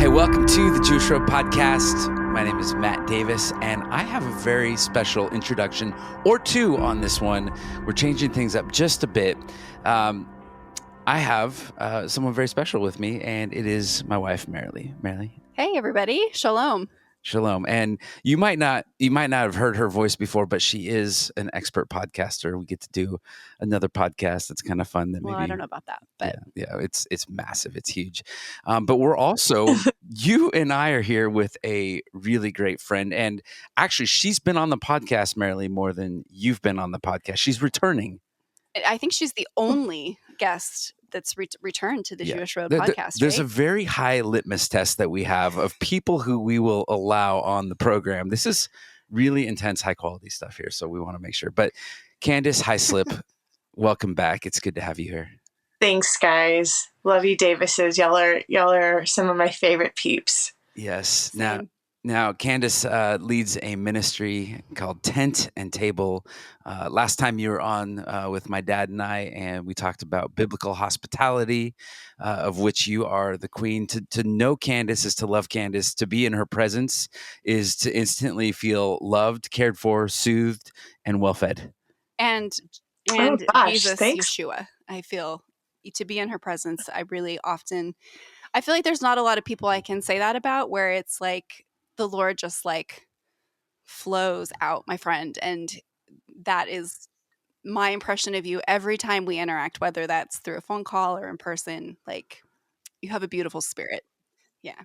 Welcome to the Jewish Road Podcast. My name is Matt Davis, and I have a very special introduction or two on this one. We're changing things up just a bit. I have someone very special with me, and it is my wife, Marilee. Marilee. Hey, everybody. Shalom. Shalom. And you might not have heard her voice before, but she is an expert podcaster. We get to do another podcast that's kind of fun. That well, maybe, I don't know about that, but yeah, it's massive. It's huge. But we're also, you and I are here with a really great friend. And actually, she's been on the podcast, Marilee, more than you've been on the podcast. She's returning. I think she's the only guest that's returned to the Jewish Road podcast. There's a very high litmus test that we have of people who we will allow on the program. This is really intense, high quality stuff here, so we want to make sure. But Candyce, Hyslip, welcome back. It's good to have you here. Thanks, guys. Love you, Davises. Y'all are some of my favorite peeps. Yes. Now, Candyce leads a ministry called Tent and Table. Last time you were on with my dad and I, and we talked about biblical hospitality, of which you are the queen. To know Candyce is to love Candyce. To be in her presence is to instantly feel loved, cared for, soothed, and well-fed. And Jesus, thanks. Yeshua. I feel to be in her presence. I feel like there's not a lot of people I can say that about, where it's like the Lord just like flows out, my friend. And that is my impression of you every time we interact, whether that's through a phone call or in person. Like, you have a beautiful spirit. Yeah.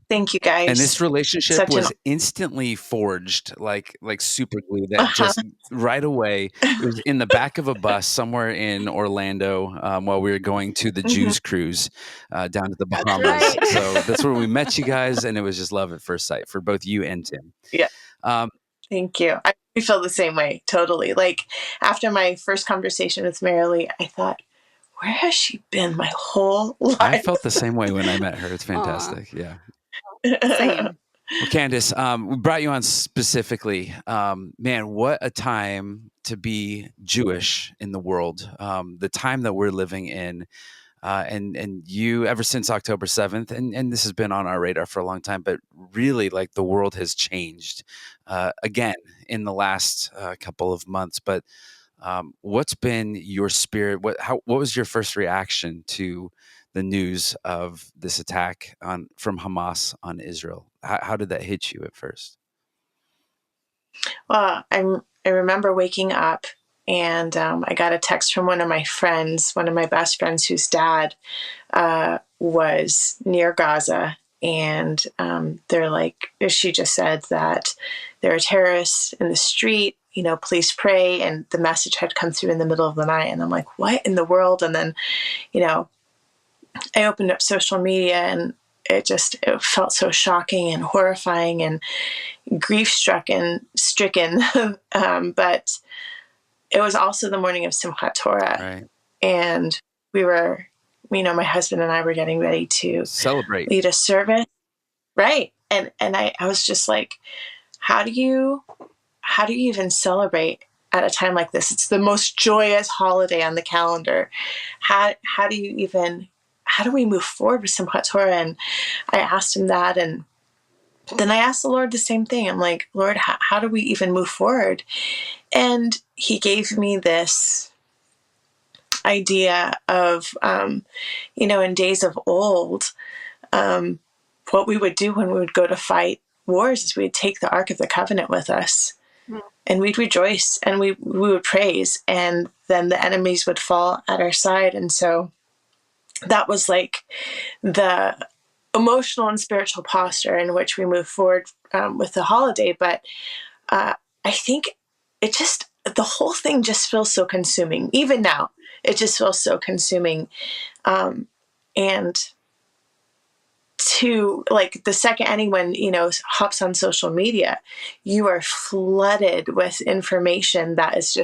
Thank you, guys. And this relationship was instantly forged, like super glue. That just right away. It was in the back of a bus somewhere in Orlando while we were going to the Jews cruise down to the Bahamas. Right. So that's where we met you guys, and it was just love at first sight for both you and Tim. Yeah. Thank you. I feel the same way, totally. Like, after my first conversation with Marilee, I thought, where has she been my whole life? I felt the same way when I met her. It's fantastic. Aww. Yeah. Same. Well, Candyce, we brought you on specifically. Man, what a time to be Jewish in the world. The time that we're living in, and you, ever since October 7th, and this has been on our radar for a long time, but really, like, the world has changed again in the last couple of months. But what's been your spirit? What was your first reaction to the news of this attack from Hamas on Israel? How did that hit you at first? Well, I remember waking up, and I got a text from one of my best friends, whose dad was near Gaza. And they're like, she just said that there are terrorists in the street, please pray. And the message had come through in the middle of the night. And I'm like, what in the world? And then, I opened up social media, and it felt so shocking and horrifying and grief-stricken. But it was also the morning of Simchat Torah. Right. And we were, my husband and I were getting ready to celebrate, lead a service. Right. And I was just like, how do you even celebrate at a time like this? It's the most joyous holiday on the calendar. How do we move forward with Simchat Torah? And I asked him that, and then I asked the Lord the same thing. I'm like, Lord, how do we even move forward? And he gave me this idea of, in days of old, what we would do when we would go to fight wars is we'd take the Ark of the Covenant with us, and we'd rejoice, and we would praise, and then the enemies would fall at our side. And so that was like the emotional and spiritual posture in which we move forward with the holiday. But I think the whole thing just feels so consuming. Even now, it just feels so consuming. And to, like, the second anyone, hops on social media, you are flooded with information that is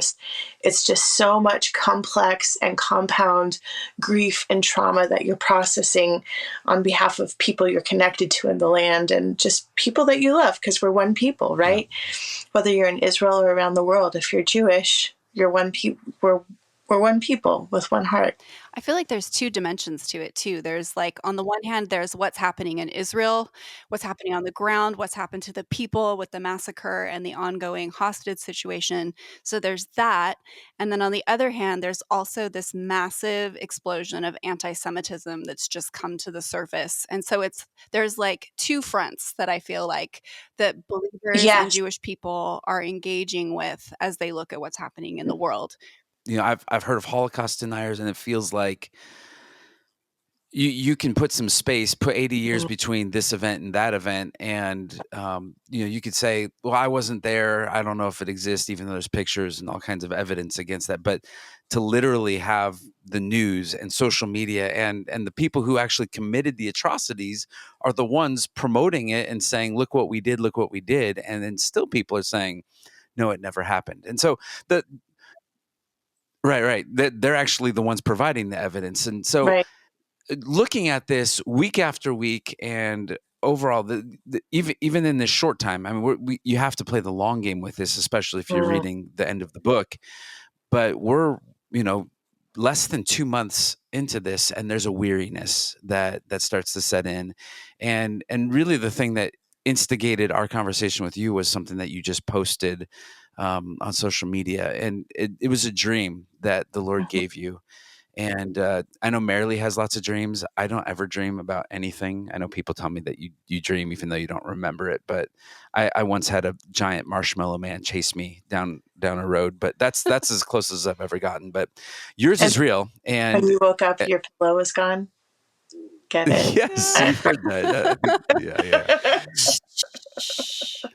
it's just so much complex and compound grief and trauma that you're processing on behalf of people you're connected to in the land, and just people that you love, because we're one people, right? Yeah. Whether you're in Israel or around the world, if you're Jewish, we're We're one people with one heart. I feel like there's two dimensions to it too. There's like, on the one hand, there's what's happening in Israel, what's happening on the ground, what's happened to the people with the massacre and the ongoing hostage situation. So there's that. And then on the other hand, there's also this massive explosion of anti-Semitism that's just come to the surface. And so there's like two fronts that I feel like that believers and Yes. Jewish people are engaging with as they look at what's happening in the world. I've heard of Holocaust deniers, and it feels like you can put some space, put 80 years between this event and that event, and you could say, well, I wasn't there, I don't know if it exists, even though there's pictures and all kinds of evidence against that. But to literally have the news and social media and the people who actually committed the atrocities are the ones promoting it and saying, look what we did, and then still people are saying, no, it never happened. And so right, they're actually the ones providing the evidence. And so Right. looking at this week after week, and overall, even in this short time, I mean, you have to play the long game with this, especially if you're reading the end of the book. But we're, less than 2 months into this, and there's a weariness that starts to set in, and really the thing that instigated our conversation with you was something that you just posted on social media, and it was a dream that the Lord gave you. And I know Marilee has lots of dreams. I don't ever dream about anything. I know people tell me that you dream even though you don't remember it. But I once had a giant marshmallow man chase me down a road. But that's as close as I've ever gotten. But yours is real. And you woke up, your pillow was gone. Get it? Yes, you've heard that.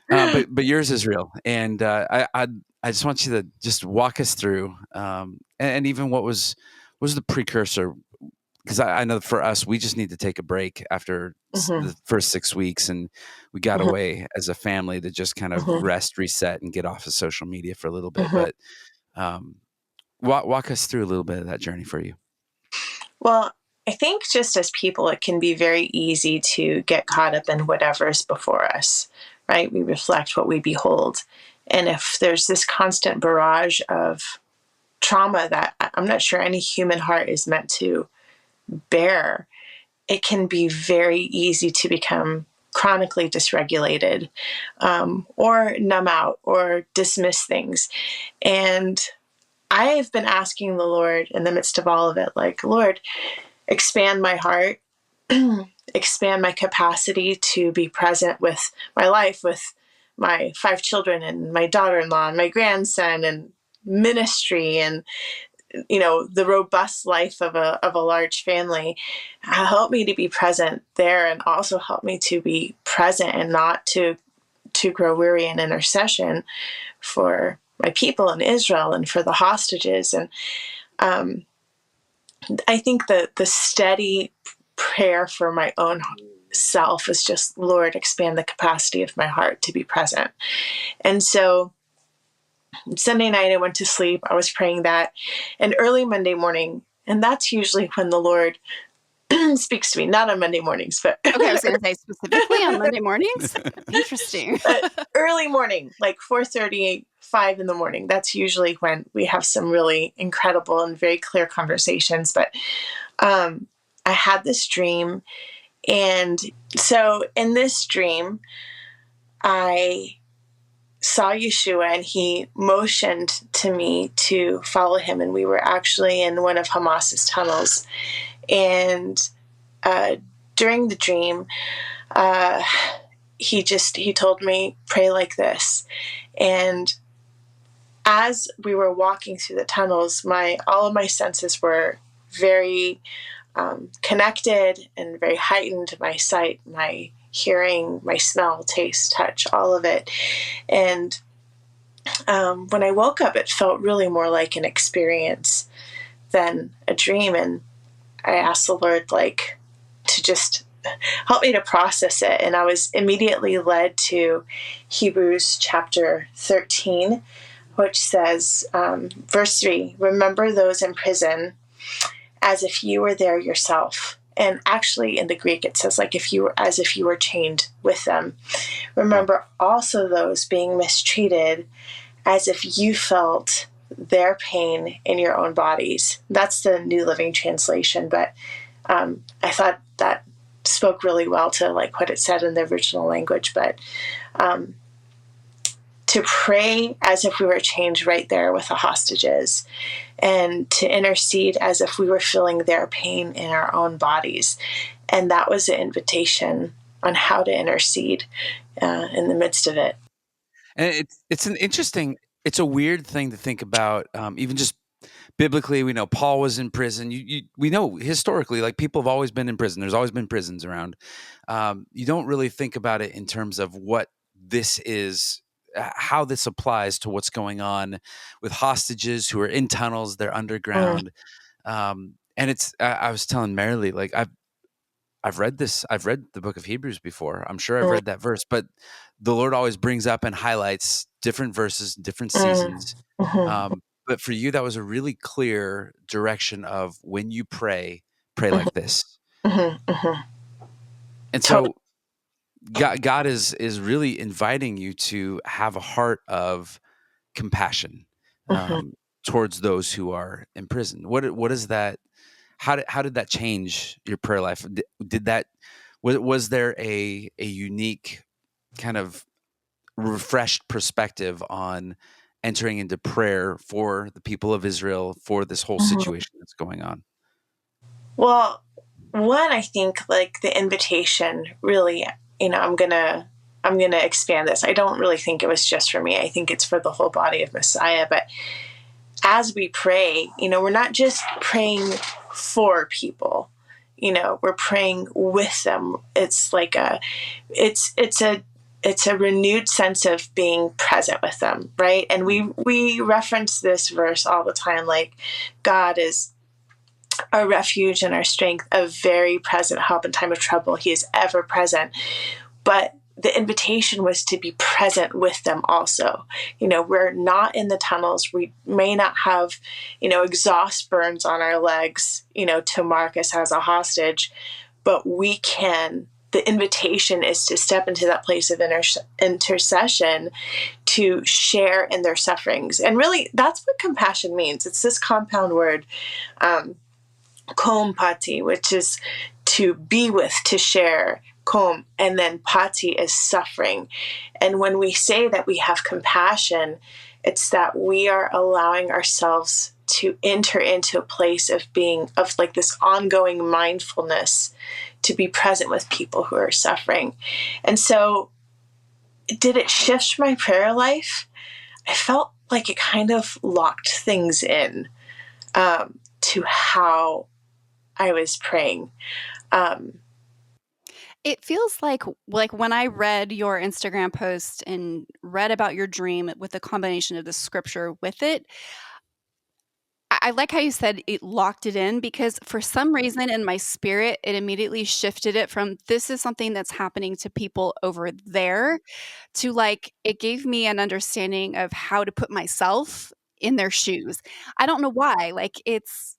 Yeah. But yours is real, and I just want you to just walk us through, and even what was the precursor, because I know for us we just need to take a break after the first 6 weeks, and we got away as a family to just kind of rest, reset, and get off of social media for a little bit. But walk us through a little bit of that journey for you. Well, I think just as people, it can be very easy to get caught up in whatever's before us, right? We reflect what we behold. And if there's this constant barrage of trauma that I'm not sure any human heart is meant to bear, it can be very easy to become chronically dysregulated, or numb out or dismiss things. And I've been asking the Lord in the midst of all of it, like, Lord, expand my heart, expand my capacity to be present with my life, with my 5 children and my daughter-in-law and my grandson and ministry and, the robust life of a large family. Help me to be present there, and also help me to be present and not to grow weary in intercession for my people in Israel and for the hostages. And I think that the steady prayer for my own self is just, Lord, expand the capacity of my heart to be present. And so Sunday night I went to sleep. I was praying that. And early Monday morning, and that's usually when the Lord speaks to me, not on Monday mornings, but okay, I was going to say specifically on Monday mornings. Interesting. Early morning, like 4:30, 5 in the morning. That's usually when we have some really incredible and very clear conversations. But I had this dream, and so in this dream, I saw Yeshua, and he motioned to me to follow him, and we were actually in one of Hamas's tunnels. And during the dream, he told me, pray like this. And as we were walking through the tunnels, all of my senses were very connected and very heightened. My sight, my hearing, my smell, taste, touch, all of it. And when I woke up, it felt really more like an experience than a dream. And I asked the Lord, to just help me to process it. And I was immediately led to Hebrews chapter 13, which says, verse 3, remember those in prison as if you were there yourself. And actually in the Greek, it says as if you were chained with them. Remember also those being mistreated as if you felt their pain in your own bodies. That's the New Living Translation, but I thought that spoke really well to like what it said in the original language. But to pray as if we were chained right there with the hostages, and to intercede as if we were feeling their pain in our own bodies. And that was the invitation on how to intercede in the midst of it. And it's a weird thing to think about. Even just biblically, we know Paul was in prison. We know historically, like people have always been in prison. There's always been prisons around. You don't really think about it in terms of what this is, how this applies to what's going on with hostages who are in tunnels, they're underground. And it's, I was telling Marilee, like I've read this. I've read the book of Hebrews before. I'm sure I've read that verse, but the Lord always brings up and highlights different verses, different seasons. But for you, that was a really clear direction of when you pray like this. And so God is really inviting you to have a heart of compassion towards those who are in prison. What is that? How did that change your prayer life? Did that was there a unique kind of refreshed perspective on entering into prayer for the people of Israel for this whole situation that's going on? Well, one, I think like the invitation really, I'm gonna expand this. I don't really think it was just for me. I think it's for the whole body of Messiah. But as we pray, we're not just praying for people. We're praying with them. It's like it's a renewed sense of being present with them, right? And we reference this verse all the time, like God is our refuge and our strength, a very present help in time of trouble. He is ever present. But the invitation was to be present with them also. We're not in the tunnels. We may not have, exhaust burns on our legs, to mark us as a hostage, but we can. The invitation is to step into that place of intercession to share in their sufferings. And really, that's what compassion means. It's this compound word, kom pati, which is to be with, to share, kom, and then pati is suffering. And when we say that we have compassion, it's that we are allowing ourselves to enter into a place of being, of like this ongoing mindfulness, to be present with people who are suffering. And so, did it shift my prayer life? I felt like it kind of locked things in to how I was praying. It feels like when I read your Instagram post and read about your dream with a combination of the scripture with it, I like how you said it locked it in, because for some reason in my spirit, it immediately shifted it from this is something that's happening to people over there to like, it gave me an understanding of how to put myself in their shoes. I don't know why. Like It's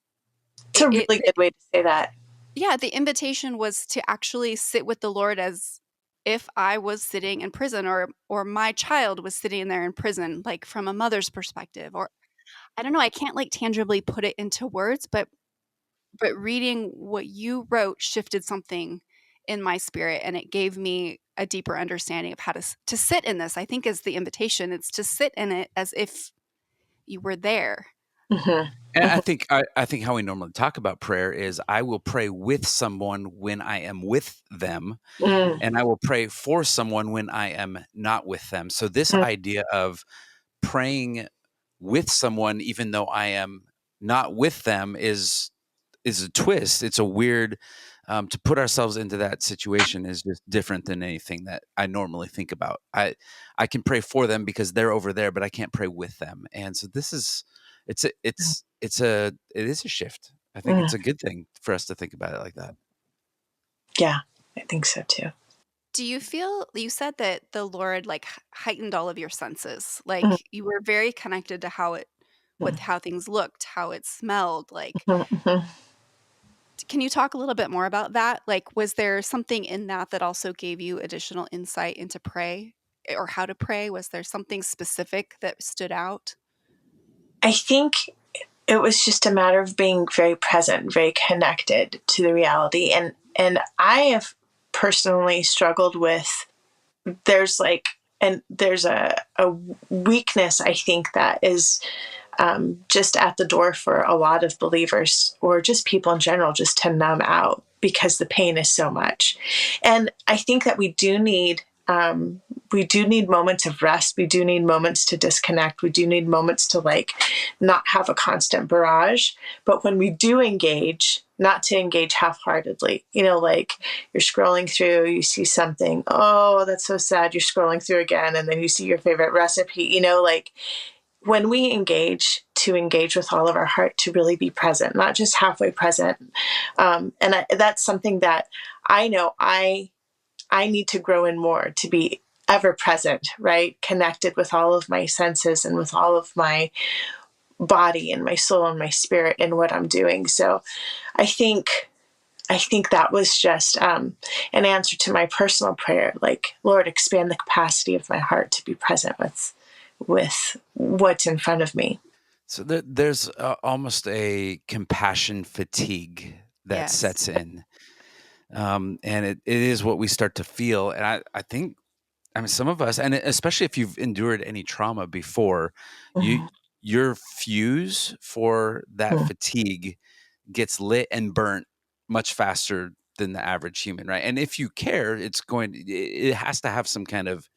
a really good way to say that. Yeah, the invitation was to actually sit with the Lord as if I was sitting in prison, or my child was sitting there in prison, like from a mother's perspective. Or I don't know, I can't like tangibly put it into words, but reading what you wrote shifted something in my spirit, and it gave me a deeper understanding of how to sit in this. I think is the invitation. It's to sit in it as if you were there. And I think how we normally talk about prayer is I will pray with someone when I am with them, and I will pray for someone when I am not with them. So this idea of praying with someone even though I am not with them is a twist. It's a weird to put ourselves into that situation is just different than anything that I normally think about. I can pray for them because they're over there, but I can't pray with them. And so this is it is a shift. I think it's a good thing for us to think about it like that. Yeah, I think so too. Do you feel, you said that the Lord like heightened all of your senses, like you were very connected to how it, with how things looked, how it smelled, like can you talk a little bit more about that? Like, was there something in that that also gave you additional insight into pray or how to pray? Was there something specific that stood out? I think it was just a matter of being very present, very connected to the reality. And I have personally struggled with, there's a weakness, I think, that is just at the door for a lot of believers, or just people in general, just to numb out because the pain is so much. And I think that we do need moments of rest. We do need moments to disconnect. We do need moments to not have a constant barrage. But when we do engage, not to engage half-heartedly, you're scrolling through, you see something, oh, that's so sad. You're scrolling through again, and then you see your favorite recipe, when we engage, to engage with all of our heart, to really be present, not just halfway present. That's something that I know I need to grow in more, to be ever present, right? Connected with all of my senses and with all of my body and my soul and my spirit and what I'm doing. So I think that was just an answer to my personal prayer. Lord, expand the capacity of my heart to be present with what's in front of me. So there's almost a compassion fatigue that Yes. sets in. And it is what we start to feel. And I think, some of us, and especially if you've endured any trauma before, Mhm. your fuse for that Mhm. fatigue gets lit and burnt much faster than the average human, right? And if you care, it has to have some kind of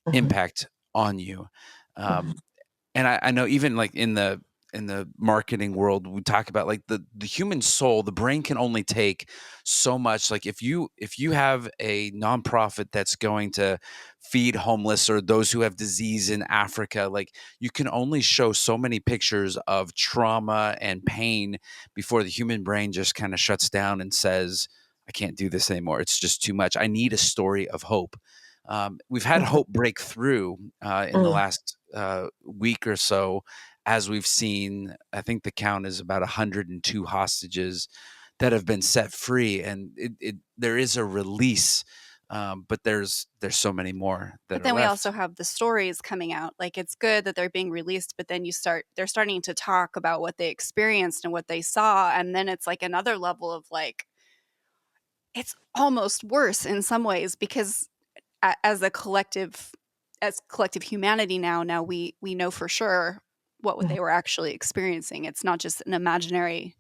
Mhm. impact on you. Mhm. Um, and I know even in the marketing world, we talk about the human soul, the brain can only take so much. Like if you have a nonprofit that's going to feed homeless or those who have disease in Africa, you can only show so many pictures of trauma and pain before the human brain just kind of shuts down and says, I can't do this anymore. It's just too much. I need a story of hope. We've had Mhm. hope break through in the last week or so, as we've seen. I think the count is about 102 hostages that have been set free, and there is a release, but there's so many more that But are then we also left. have the stories coming out. It's good that they're being released, but then they're starting to talk about what they experienced and what they saw. And then it's another level of it's almost worse in some ways, because as collective humanity now we know for sure what Mhm. they were actually experiencing. It's not just an imaginary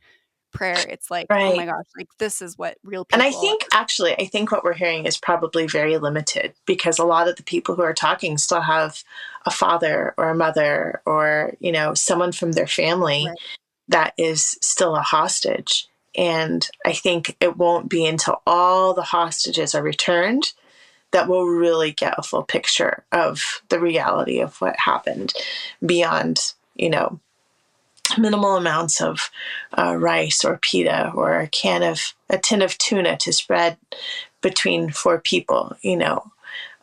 prayer. It's oh my Right. gosh, this is what real And people. I think what we're hearing is probably very limited, because a lot of the people who are talking still have a father or a mother or, someone from their family Right. that is still a hostage. And I think it won't be until all the hostages are returned that we'll really get a full picture of the reality of what happened, beyond, minimal amounts of rice or pita, or a tin of tuna to spread between 4 people.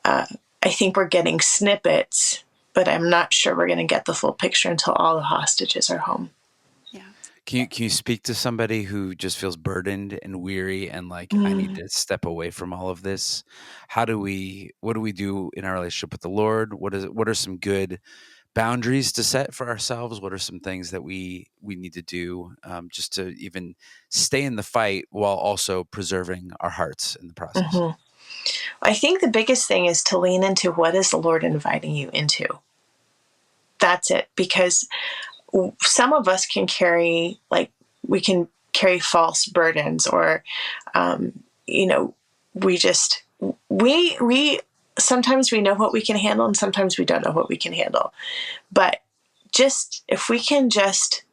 I think we're getting snippets, but I'm not sure we're going to get the full picture until all the hostages are home. Yeah. Can you speak to somebody who just feels burdened and weary and I need Mm. to step away from all of this? What do we do in our relationship with the Lord? What are some good boundaries to set for ourselves? What are some things that we need to do, just to even stay in the fight while also preserving our hearts in the process? Mhm. I think the biggest thing is to lean into, what is the Lord inviting you into? That's it. Because some of us can we can carry false burdens, or, you know, we just, we sometimes we know what we can handle, and sometimes we don't know what we can handle. But if we can just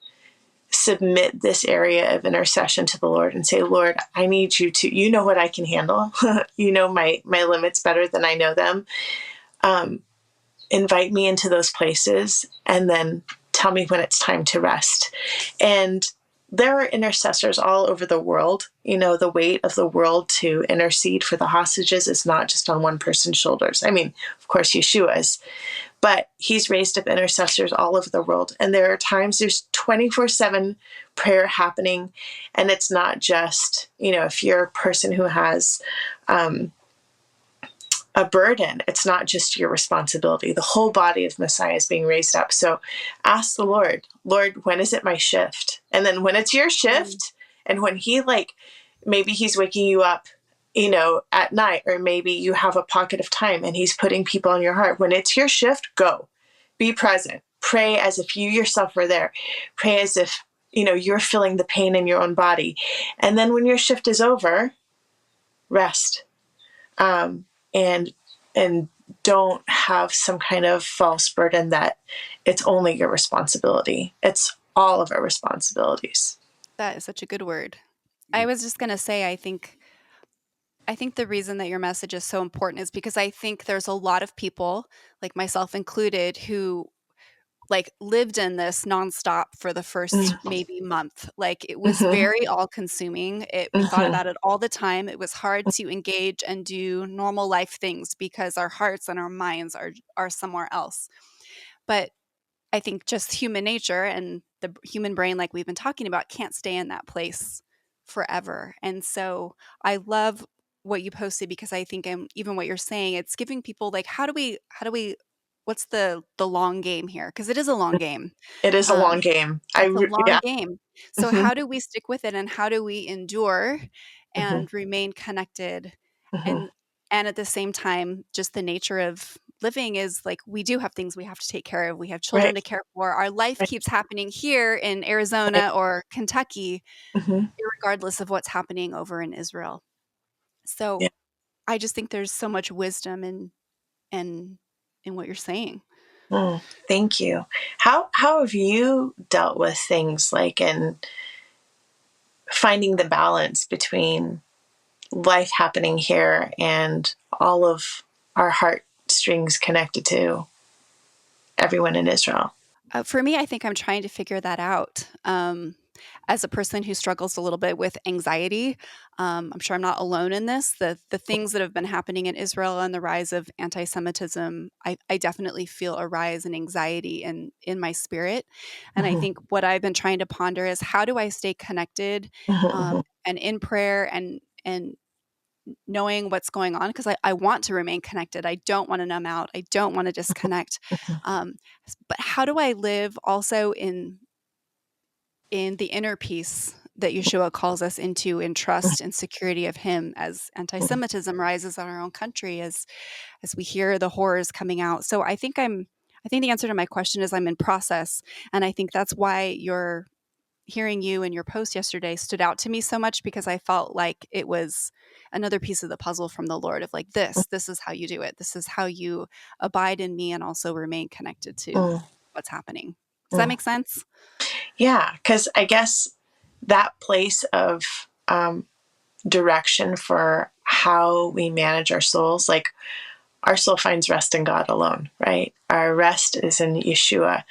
submit this area of intercession to the Lord and say, Lord, I need you to, you know what I can handle. You know my limits better than I know them. Invite me into those places, and then tell me when it's time to rest. And there are intercessors all over the world. The weight of the world to intercede for the hostages is not just on one person's shoulders. I mean, of course, Yeshua's, but he's raised up intercessors all over the world. And there are times there's 24/7 prayer happening. And it's not just, if you're a person who has a burden. It's not just your responsibility. The whole body of Messiah is being raised up. So ask the Lord, Lord, when is it my shift? And then when it's your shift, and when he maybe he's waking you up, at night, or maybe you have a pocket of time and he's putting people on your heart. When it's your shift, go. Be present. Pray as if you yourself were there. Pray as if, you're feeling the pain in your own body. And then when your shift is over, rest. And don't have some kind of false burden that it's only your responsibility. It's all of our responsibilities. That is such a good word. I was just going to say, I think the reason that your message is so important is because I think there's a lot of people, like myself included, who lived in this nonstop for the first maybe month. It was very all consuming. We thought about it all the time. It was hard to engage and do normal life things because our hearts and our minds are somewhere else. But I think just human nature and the human brain, like we've been talking about, can't stay in that place forever. And so I love what you posted, because I think, even what you're saying, it's giving people how do we what's the long game here? Because it is a long game. It is a long game. It's a long game. So Mm-hmm. how do we stick with it, and how do we endure and remain connected? And at the same time, just the nature of living is we do have things we have to take care of. We have children to care for. Our life keeps happening here in Arizona or Kentucky, regardless of what's happening over in Israel. So I just think there's so much wisdom in what you're saying. Thank you. How have you dealt with things in finding the balance between life happening here and all of our heartstrings connected to everyone in Israel? For me, I think I'm trying to figure that out. As a person who struggles a little bit with anxiety, I'm sure I'm not alone in this. The things that have been happening in Israel and the rise of anti-Semitism, I definitely feel a rise in anxiety in my spirit. And I think what I've been trying to ponder is, how do I stay connected and in prayer and knowing what's going on, because I want to remain connected. I don't want to numb out. I don't want to disconnect. But how do I live also in the inner peace that Yeshua calls us into, in trust and security of him, as anti-Semitism rises in our own country, as we hear the horrors coming out? So I think the answer to my question is, I'm in process. And I think that's why hearing you and your post yesterday stood out to me so much, because I felt like it was another piece of the puzzle from the Lord of this is how you do it. This is how you abide in me and also remain connected to what's happening. Does that make sense? Yeah, because I guess that place of direction for how we manage our souls, our soul finds rest in God alone, right? Our rest is in Yeshua.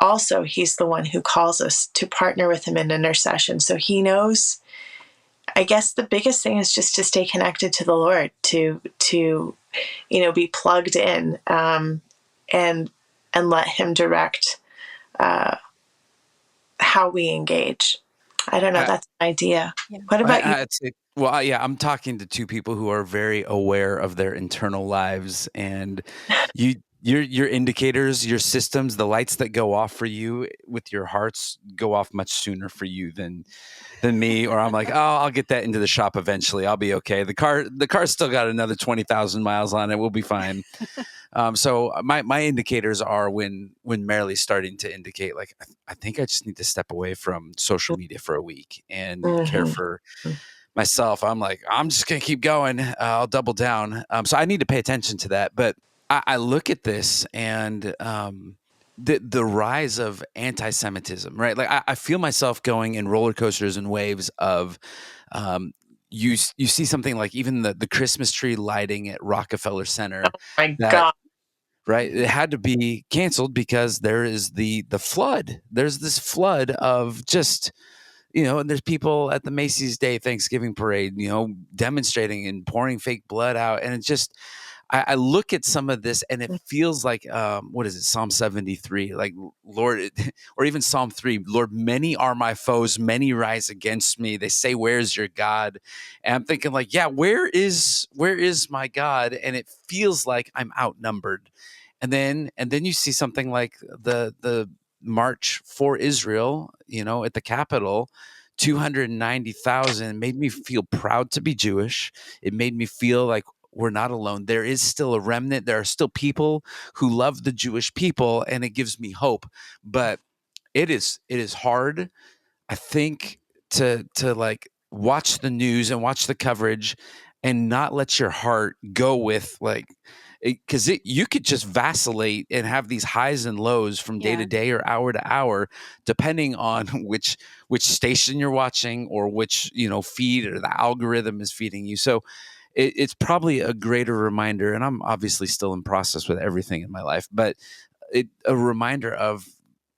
Also, he's the one who calls us to partner with him in intercession. So he knows. I guess the biggest thing is just to stay connected to the Lord, to be plugged in, and let him direct how we engage. I don't know. That's an idea. Yeah. What about you? I'm talking to two people who are very aware of their internal lives, and your indicators, your systems, the lights that go off for you with your hearts go off much sooner for you than me. Or I'm like, oh, I'll get that into the shop eventually. I'll be okay. The car's still got another 20,000 miles on it. We'll be fine. So my indicators are when Marilee's starting to indicate, I think I just need to step away from social media for a week and care for myself. I'm like, I'm just going to keep going. I'll double down. So I need to pay attention to that. But I look at this and the rise of anti-Semitism, right? I feel myself going in roller coasters and waves of you see something like even the Christmas tree lighting at Rockefeller Center. My God. Right. It had to be canceled because there is the flood. There's this flood of just, and there's people at the Macy's Day Thanksgiving parade, demonstrating and pouring fake blood out. And it's just, I look at some of this and it feels like, what is it? Psalm 73, like Lord, or even Psalm 3, Lord, many are my foes, many rise against me. They say, where's your God? And I'm thinking like, yeah, where is my God? And it feels like I'm outnumbered. And then you see something like the March for Israel, at the Capitol, 290,000 made me feel proud to be Jewish. It made me feel like we're not alone. There is still a remnant. There are still people who love the Jewish people, and it gives me hope. But it is hard, I think, to like watch the news and watch the coverage and not let your heart go with like, because you could just vacillate and have these highs and lows from day to Yeah. day or hour to hour, depending on which station you're watching or which feed or the algorithm is feeding you. So it's probably a greater reminder, and I'm obviously still in process with everything in my life, but a reminder of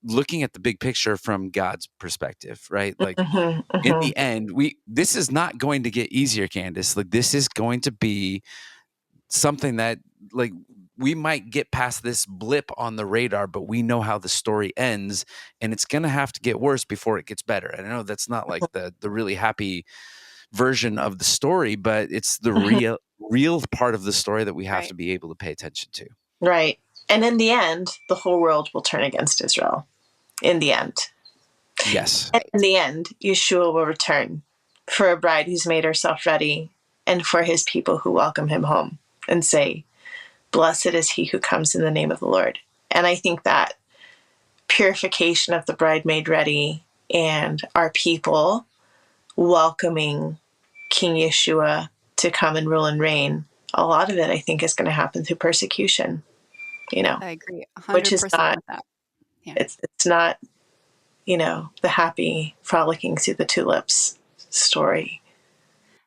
looking at the big picture from God's perspective, right? Like in the end, this is not going to get easier, Candice. Like this is going to be something that like we might get past this blip on the radar, but we know how the story ends, and it's going to have to get worse before it gets better. And I know that's not like the really happy version of the story, but it's the real part of the story that we have Right. to be able to pay attention to. Right. And in the end, the whole world will turn against Israel. In the end. Yes. And in the end, Yeshua will return for a bride who's made herself ready and for his people who welcome him home and say, blessed is he who comes in the name of the Lord. And I think that purification of the bride made ready and our people welcoming King Yeshua to come and rule and reign, a lot of it, I think, is going to happen through persecution, I agree 100% which is not, with that. Yeah. it's not, the happy frolicking through the tulips story.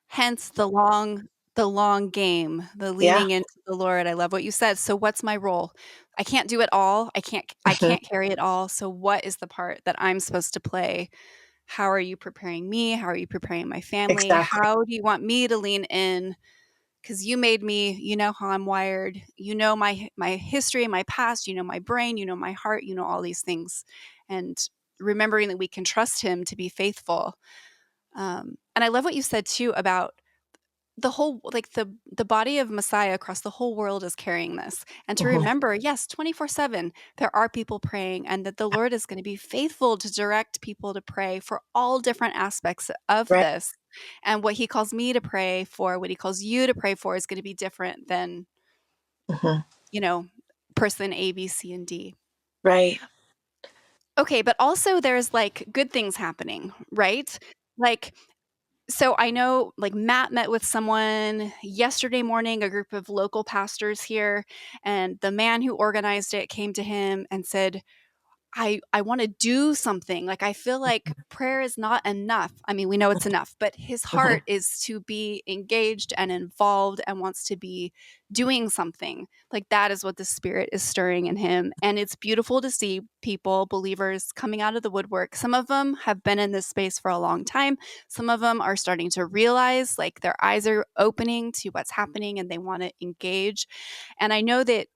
Hence the long game, the Yeah. leaning into the Lord. I love what you said. So what's my role? I can't do it all. I can't carry it all. So what is the part that I'm supposed to play? How are you preparing me? How are you preparing my family? Exactly. How do you want me to lean in? Because you made me, you know how I'm wired. You know my history, my past, you know my brain, you know my heart, you know all these things. And remembering that we can trust him to be faithful. And I love what you said too about the whole, like the body of Messiah across the whole world is carrying this. And to remember, yes, 24/7 there are people praying, and that the Lord is going to be faithful to direct people to pray for all different aspects of Right. this. And what he calls me to pray for, what he calls you to pray for, is going to be different than, Mhm. person A, B, C, and D. Right. Okay, but also there's like good things happening, right? Like, so I know like Matt met with someone yesterday morning, a group of local pastors here, and the man who organized it came to him and said, I want to do something. Like, I feel like prayer is not enough. I mean, we know it's enough, but his heart is to be engaged and involved and wants to be doing something. Like, that is what the Spirit is stirring in him. And it's beautiful to see people, believers, coming out of the woodwork. Some of them have been in this space for a long time. Some of them are starting to realize, like, their eyes are opening to what's happening and they want to engage. And I know that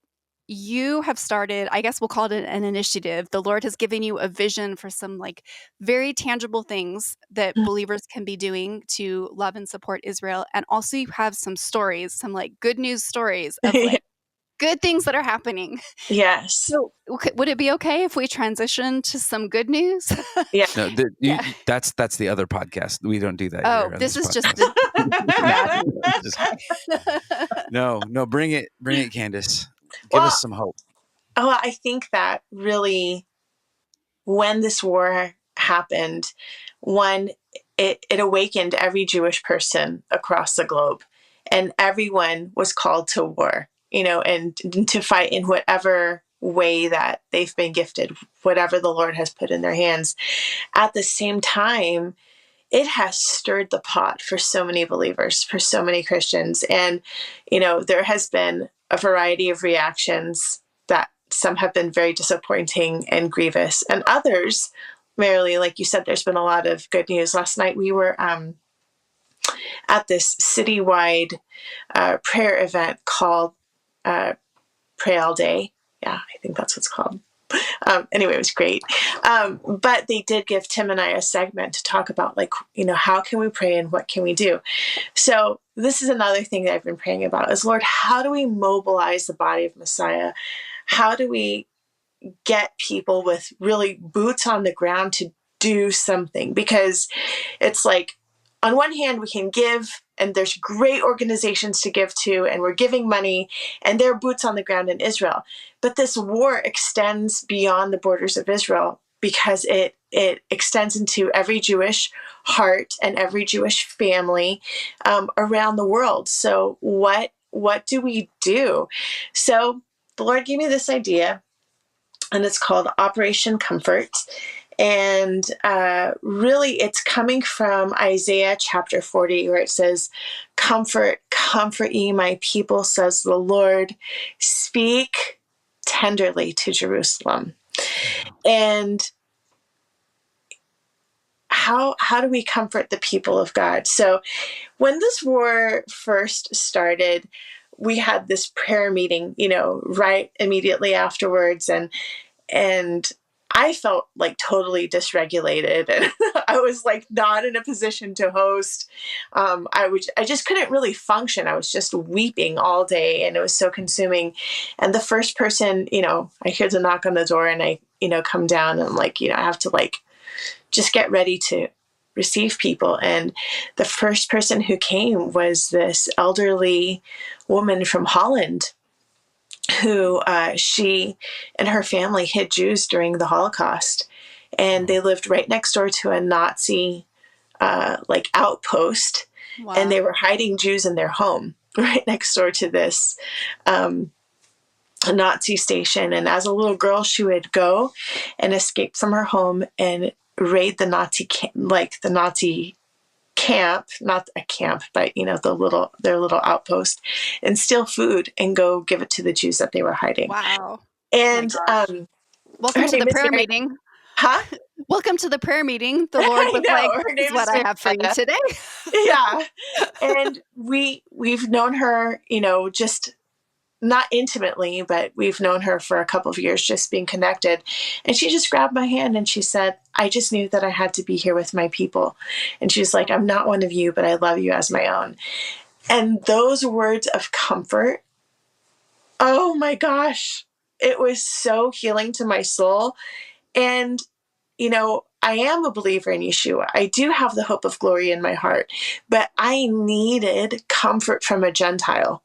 you have started, I guess we'll call it an initiative. The Lord has given you a vision for some like very tangible things that believers can be doing to love and support Israel. And also you have some stories, some like good news stories of like good things that are happening. Yes. So would it be okay if we transition to some good news? Yeah. No, Yeah. that's the other podcast. We don't do that Oh, here on this this is just podcast. the bad Just- news. no, bring it, Candice. Give us Well, some hope. I think that really when this war happened, one, it awakened every Jewish person across the globe, and everyone was called to war, and to fight in whatever way that they've been gifted, whatever the Lord has put in their hands. At the same time, it has stirred the pot for so many believers, for so many Christians. And, there has been a variety of reactions that some have been very disappointing and grievous, and others, merely, like you said, there's been a lot of good news. Last night we were at this citywide prayer event called Pray All Day. Yeah, I think that's what's called. Anyway, it was great. But they did give Tim and I a segment to talk about, like, how can we pray and what can we do? So this is another thing that I've been praying about is, Lord, how do we mobilize the body of Messiah? How do we get people with really boots on the ground to do something? Because it's like, on one hand, we can give, and there's great organizations to give to, and we're giving money, and they're boots on the ground in Israel. But this war extends beyond the borders of Israel, because it extends into every Jewish heart and every Jewish family around the world. So what do we do? So the Lord gave me this idea, and it's called Operation Comfort. And really, it's coming from Isaiah chapter 40, where it says, "Comfort, comfort ye, my people, says the Lord. Speak tenderly to Jerusalem." And how do we comfort the people of God? So when this war first started, we had this prayer meeting, right immediately afterwards. And I felt like totally dysregulated, and I was like not in a position to host. I just couldn't really function. I was just weeping all day, and it was so consuming. And the first person, I hear the knock on the door, and I, come down, and I'm like, I have to like just get ready to receive people. And the first person who came was this elderly woman from Holland, who she and her family hid Jews during the Holocaust, and they lived right next door to a Nazi like outpost. Wow. And they were hiding Jews in their home right next door to this Nazi station. And as a little girl, she would go and escape from her home and raid the Nazi camp, not a camp, but their little outpost, and steal food and go give it to the Jews that they were hiding. Wow. And welcome to the prayer meeting. Huh? Welcome to the prayer meeting. The Lord was like, "This is what I have for you today." Yeah. And we've known her, just not intimately, but we've known her for a couple of years, just being connected. And she just grabbed my hand and she said, "I just knew that I had to be here with my people." And she's like, "I'm not one of you, but I love you as my own." And those words of comfort, oh my gosh, it was so healing to my soul. And, I am a believer in Yeshua. I do have the hope of glory in my heart, but I needed comfort from a Gentile.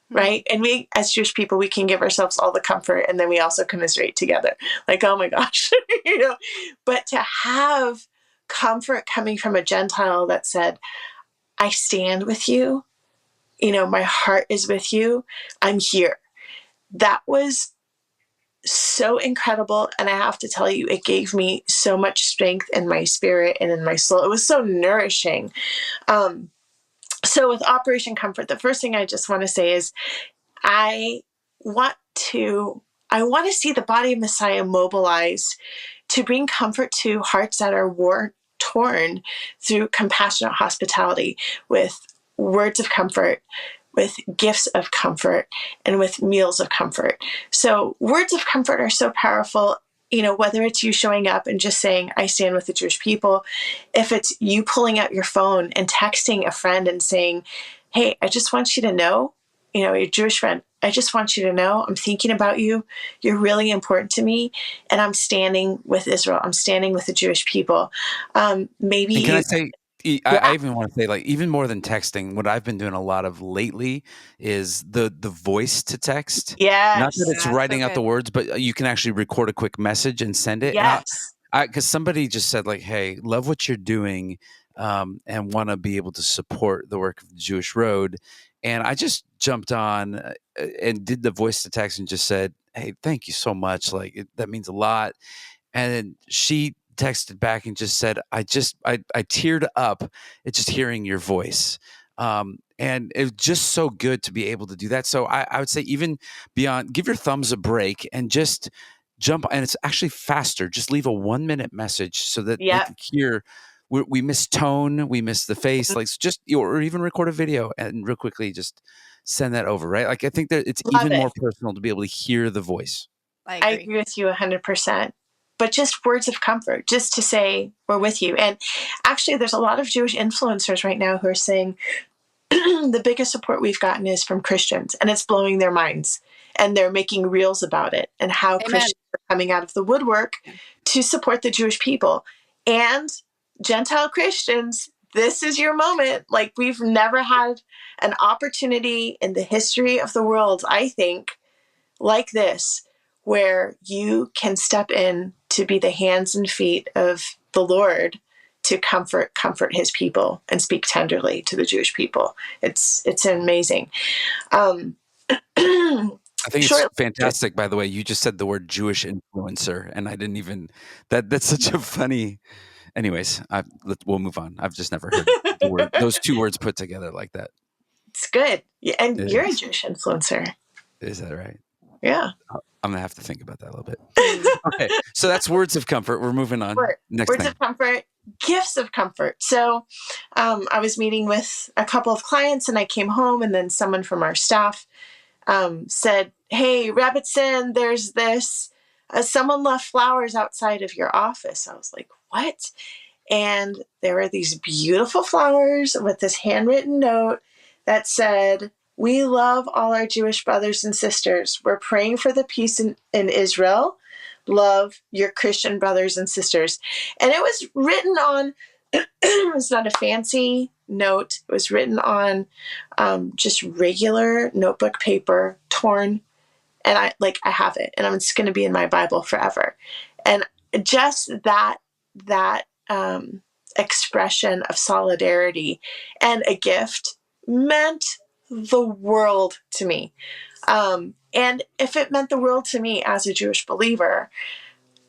Right. And we, as Jewish people, we can give ourselves all the comfort, and then we also commiserate together. Like, oh my gosh, but to have comfort coming from a Gentile that said, "I stand with you. My heart is with you. I'm here." That was so incredible. And I have to tell you, it gave me so much strength in my spirit and in my soul. It was so nourishing. So with Operation Comfort, the first thing I just want to say is I want to see the body of Messiah mobilized to bring comfort to hearts that are war torn through compassionate hospitality, with words of comfort, with gifts of comfort, and with meals of comfort. So words of comfort are so powerful. Whether it's you showing up and just saying, "I stand with the Jewish people," if it's you pulling out your phone and texting a friend and saying, "Hey, I just want you to know, your Jewish friend, I just want you to know I'm thinking about you. You're really important to me. And I'm standing with Israel. I'm standing with the Jewish people." Maybe. And can I say, I even want to say, like, even more than texting, what I've been doing a lot of lately is the voice to text. Yes. Not that it's writing out the words, but you can actually record a quick message and send it. Yes. Because somebody just said, like, "Hey, love what you're doing, and want to be able to support the work of the Jewish Road." And I just jumped on and did the voice to text and just said, "Hey, thank you so much. Like, that means a lot." And then she texted back and just said, I teared up at just hearing your voice. And it was just so good to be able to do that. So I would say, even beyond, give your thumbs a break and just jump. And it's actually faster. Just leave a 1-minute message so that they can hear. We miss tone, we miss the face, like, just, or even record a video and real quickly just send that over, right? Like I think that it's Love even more it. personal to be able to hear the voice. I I agree. agree with you 100%. But just words of comfort, just to say, we're with you. And actually, there's a lot of Jewish influencers right now who are saying the biggest support we've gotten is from Christians, and it's blowing their minds. And they're making reels about it and how Amen. Christians are coming out of the woodwork to support the Jewish people. And Gentile Christians, this is your moment. Like, we've never had an opportunity in the history of the world, I think, like this, where you can step in to be the hands and feet of the Lord to comfort his people and speak tenderly to the Jewish people. It's amazing. I think it's fantastic, by the way. You just said the word Jewish influencer, and I didn't even that's such a funny. Anyways, we'll move on. I've just never heard those two words put together like that. It's good. And you're a Is. Jewish influencer. Is that right? Yeah. I'm going to have to think about that a little bit. Okay. So that's words of comfort. We're moving on. Next words thing. of comfort, gifts of comfort. So I was meeting with a couple of clients, and I came home, and then someone from our staff said, "Hey, Rabbitson, there's this, someone left flowers outside of your office." I was like, "What?" And there were these beautiful flowers with this handwritten note that said, "We love all our Jewish brothers and sisters. We're praying for the peace in Israel. Love, your Christian brothers and sisters." And it was written on, it was not a fancy note. It was written on just regular notebook paper, torn. And I have it, and it's going to be in my Bible forever. And just that expression of solidarity and a gift meant the world to me. And if it meant the world to me as a Jewish believer,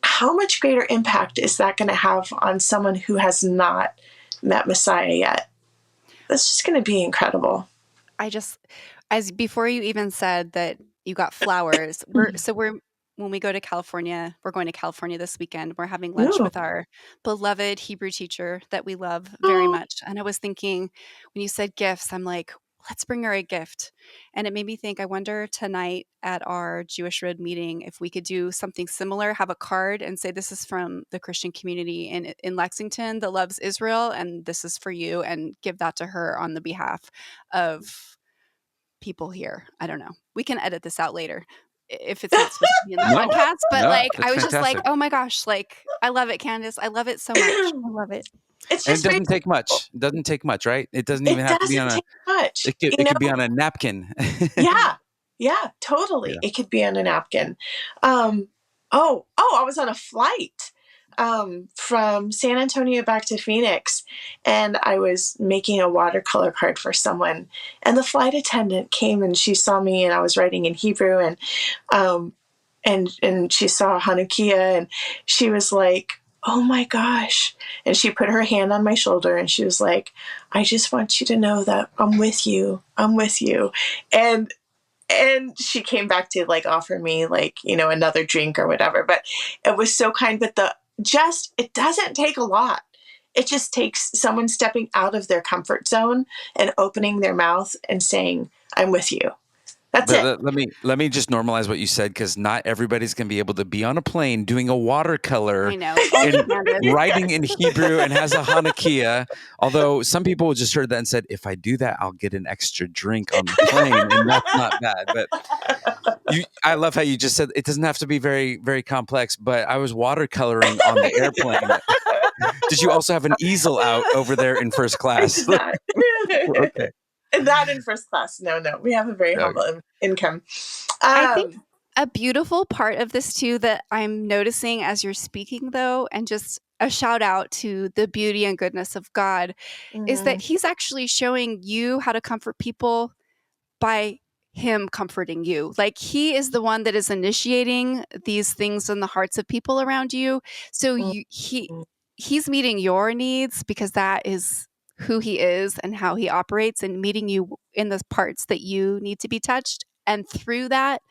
how much greater impact is that going to have on someone who has not met Messiah yet? That's just going to be incredible. Before you even said that you got flowers, when we go to California, we're going to California this weekend. We're having lunch with our beloved Hebrew teacher that we love very much. And I was thinking, when you said gifts, I'm like, let's bring her a gift. And it made me think, I wonder tonight at our Jewish Road meeting, if we could do something similar, have a card and say, this is from the Christian community in Lexington that loves Israel, and this is for you, and give that to her on the behalf of people here. I don't know. We can edit this out later if it's not supposed to be in the podcast. But I was fantastic. just like, oh my gosh, I love it, Candice. I love it so much. I love it. It's just, and it doesn't take much. It doesn't take much, right? It doesn't even have to be on a. Much. It could be on a napkin. Yeah, totally. Yeah. It could be on a napkin. I was on a flight from San Antonio back to Phoenix, and I was making a watercolor card for someone, and the flight attendant came, and she saw me, and I was writing in Hebrew, and she saw Hanukkah, and she was like, "Oh my gosh." And she put her hand on my shoulder, and she was like, "I just want you to know that I'm with you. I'm with you." And she came back to offer me another drink or whatever. But it was so kind. But it doesn't take a lot. It just takes someone stepping out of their comfort zone and opening their mouth and saying, "I'm with you." That's it. Let me just normalize what you said, because not everybody's going to be able to be on a plane doing a watercolor and writing in Hebrew and has a Hanukkah. Although some people just heard that and said, if I do that, I'll get an extra drink on the plane, and that's not bad. But I love how you just said it doesn't have to be very, very complex. But I was watercoloring on the airplane. Did you also have an easel out over there in first class? Okay. Not in first class. No. We have a very humble income. I think a beautiful part of this too that I'm noticing as you're speaking, though, and just a shout out to the beauty and goodness of God, is that He's actually showing you how to comfort people by Him comforting you. He is the one that is initiating these things in the hearts of people around you. So He's meeting your needs, because that is who He is and how He operates, and meeting you in the parts that you need to be touched. And through that,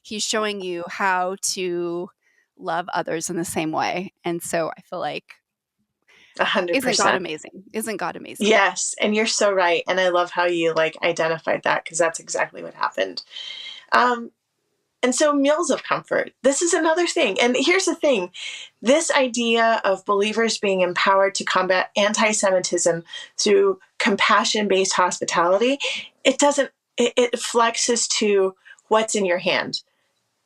He's showing you how to love others in the same way. And so I feel like 100%. Isn't God amazing? Isn't God amazing? Yes. And you're so right. And I love how you like identified that, because that's exactly what happened. And so meals of comfort, this is another thing. And here's the thing, this idea of believers being empowered to combat anti-Semitism through compassion-based hospitality, it flexes to what's in your hand.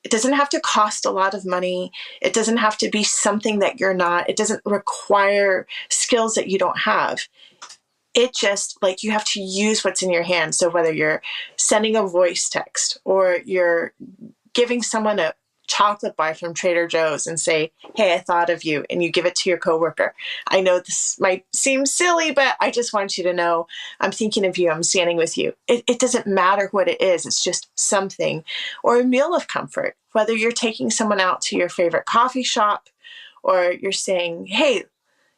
It doesn't have to cost a lot of money. It doesn't have to be something that you're not. It doesn't require skills that you don't have. It just, like, you have to use what's in your hand. So whether you're sending a voice text or you're giving someone a chocolate bar from Trader Joe's and say, hey, I thought of you, and you give it to your coworker. I know this might seem silly, but I just want you to know I'm thinking of you. I'm standing with you. It doesn't matter what it is. It's just something. Or a meal of comfort, whether you're taking someone out to your favorite coffee shop or you're saying, hey,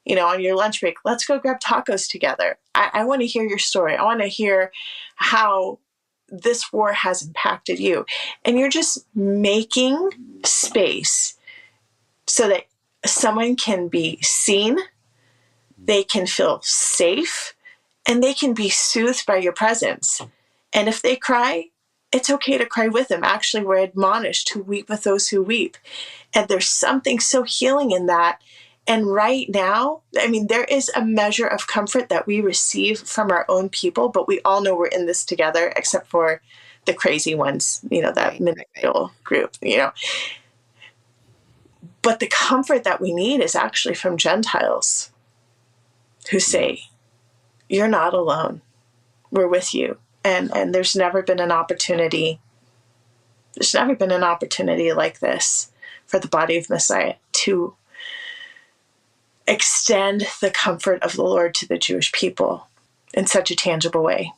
on your lunch break, let's go grab tacos together. I want to hear your story. I want to hear how this war has impacted you. And you're just making space so that someone can be seen, they can feel safe, and they can be soothed by your presence. And if they cry, it's okay to cry with them. Actually, we're admonished to weep with those who weep. And there's something so healing in that. And right now, there is a measure of comfort that we receive from our own people, but we all know we're in this together, except for the crazy ones, that minuscule group, But the comfort that we need is actually from Gentiles who say, you're not alone. We're with you. And there's never been an opportunity like this for the body of Messiah to extend the comfort of the Lord to the Jewish people in such a tangible way.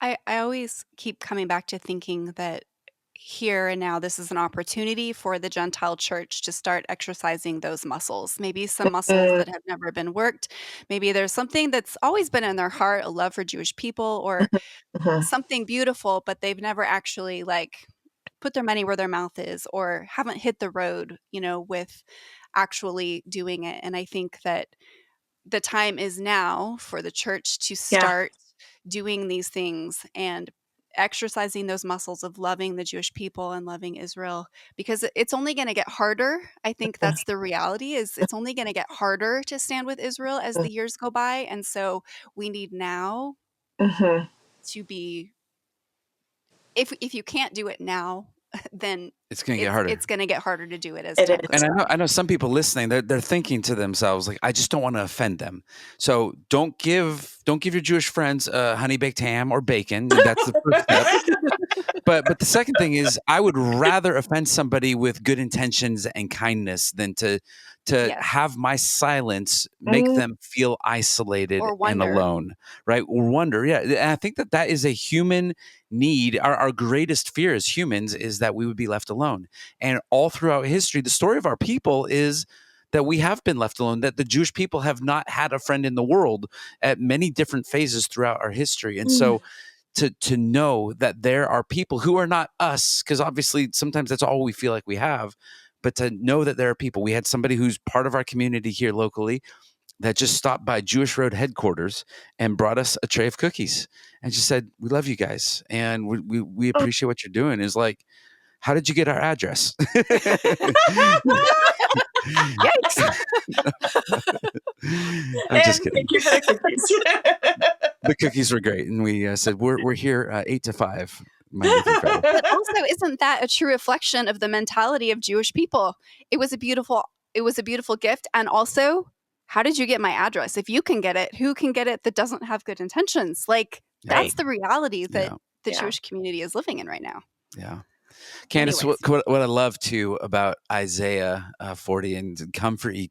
I always keep coming back to thinking that here and now, this is an opportunity for the Gentile church to start exercising those muscles, maybe some muscles that have never been worked. Maybe there's something that's always been in their heart, a love for Jewish people or something beautiful, but they've never actually put their money where their mouth is or haven't hit the road, with actually doing it. And I think that the time is now for the church to start doing these things and exercising those muscles of loving the Jewish people and loving Israel, because it's only going to get harder. I think that's the reality, is it's only going to get harder to stand with Israel as the years go by. And so we need now to be, if you can't do it now, then it's going to get harder. It's going to get harder to do it as time goes on. I know some people listening, they're thinking to themselves, like, I just don't want to offend them. So don't give your Jewish friends honey baked ham or bacon. That's the first step. But the second thing is, I would rather offend somebody with good intentions and kindness than to have my silence make them feel isolated and alone, right? Or wonder. Yeah. And I think that is a human need. Our greatest fear as humans is that we would be left alone. And all throughout history, the story of our people is that we have been left alone, that the Jewish people have not had a friend in the world at many different phases throughout our history. And so to know that there are people who are not us, because obviously sometimes that's all we feel like we have, but to know that there are people. We had somebody who's part of our community here locally that just stopped by Jewish Road headquarters and brought us a tray of cookies and just said, we love you guys. And we appreciate what you're doing. Is like, how did you get our address? Yikes. I'm just kidding. Thank you for the cookies. The cookies were great. And we said, we're here 8 to 5. Monday through Friday. But also, isn't that a true reflection of the mentality of Jewish people? It was a beautiful gift. And also, how did you get my address? If you can get it, who can get it that doesn't have good intentions? That's the reality that the Jewish community is living in right now. Yeah. Candice, what I love too about Isaiah 40 and comfort ye,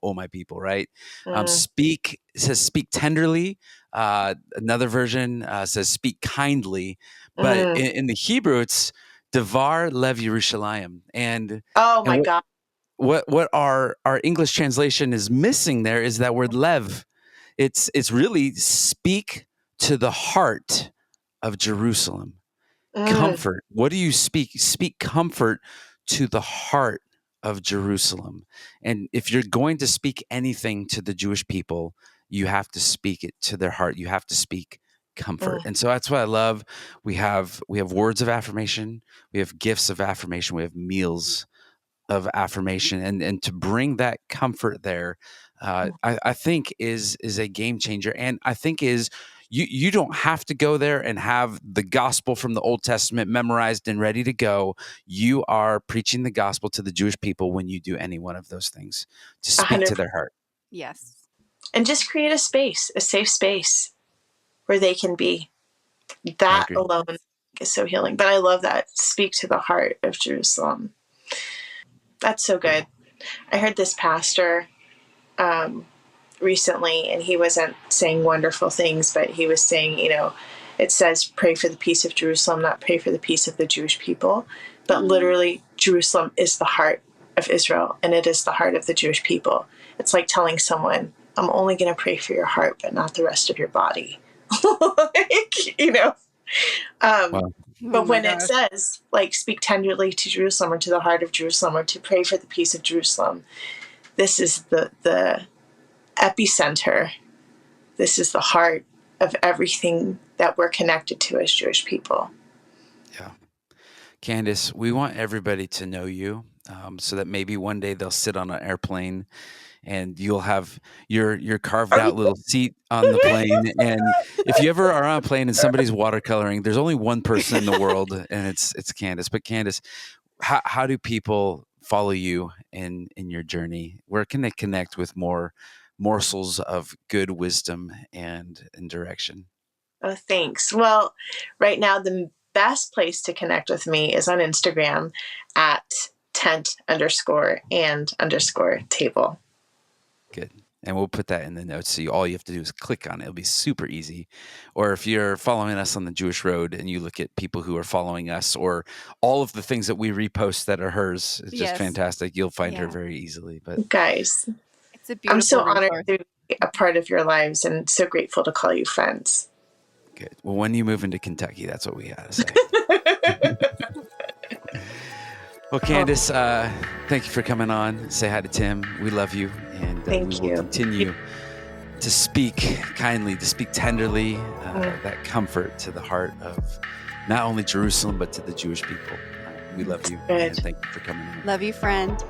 oh my people, right? It says speak tenderly. Another version says speak kindly, but in the Hebrew it's Devar Lev Yerushalayim. And God. What our English translation is missing there is that word lev. It's really speak to the heart of Jerusalem. Comfort. What do you speak? Speak comfort to the heart of Jerusalem. And if you're going to speak anything to the Jewish people, you have to speak it to their heart. You have to speak comfort. And so that's what I love. We have words of affirmation, we have gifts of affirmation, we have meals of affirmation, and to bring that comfort there, I think is a game changer. And I think you don't have to go there and have the gospel from the Old Testament memorized and ready to go. You are preaching the gospel to the Jewish people when you do any one of those things, to speak 100. to their heart. Yes. And just create a space, a safe space where they can be. That alone is so healing. But I love that. Speak to the heart of Jerusalem. That's so good. I heard this pastor recently, and he wasn't saying wonderful things, but he was saying, it says pray for the peace of Jerusalem, not pray for the peace of the Jewish people. But literally, Jerusalem is the heart of Israel, and it is the heart of the Jewish people. It's like telling someone, I'm only going to pray for your heart, but not the rest of your body. Wow. But when it says, speak tenderly to Jerusalem, or to the heart of Jerusalem, or to pray for the peace of Jerusalem, this is the epicenter. This is the heart of everything that we're connected to as Jewish people. Yeah. Candyce, we want everybody to know you, so that maybe one day they'll sit on an airplane and you'll have your carved out little seat on the plane. And if you ever are on a plane and somebody's watercoloring, there's only one person in the world, and it's Candyce. But Candyce, how do people follow you in your journey? Where can they connect with more morsels of good wisdom and direction? Oh, thanks. Well, right now, the best place to connect with me is on Instagram at tent_and_table. Good. And we'll put that in the notes. So all you have to do is click on it. It'll be super easy. Or if you're following us on the Jewish Road and you look at people who are following us, or all of the things that we repost that are hers, it's just fantastic. You'll find her very easily. But guys, it's a beautiful I'm so resource. honored to be a part of your lives, and so grateful to call you friends. Good. Well, when you move into Kentucky, that's what we got to say. Well, Candyce, thank you for coming on. Say hi to Tim. We love you. And we will continue to speak kindly, to speak tenderly, that comfort to the heart of not only Jerusalem, but to the Jewish people. We love you. And thank you for coming on. Love you, friend.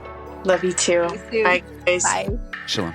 Love you too. You too. Bye, guys. Bye. Shalom.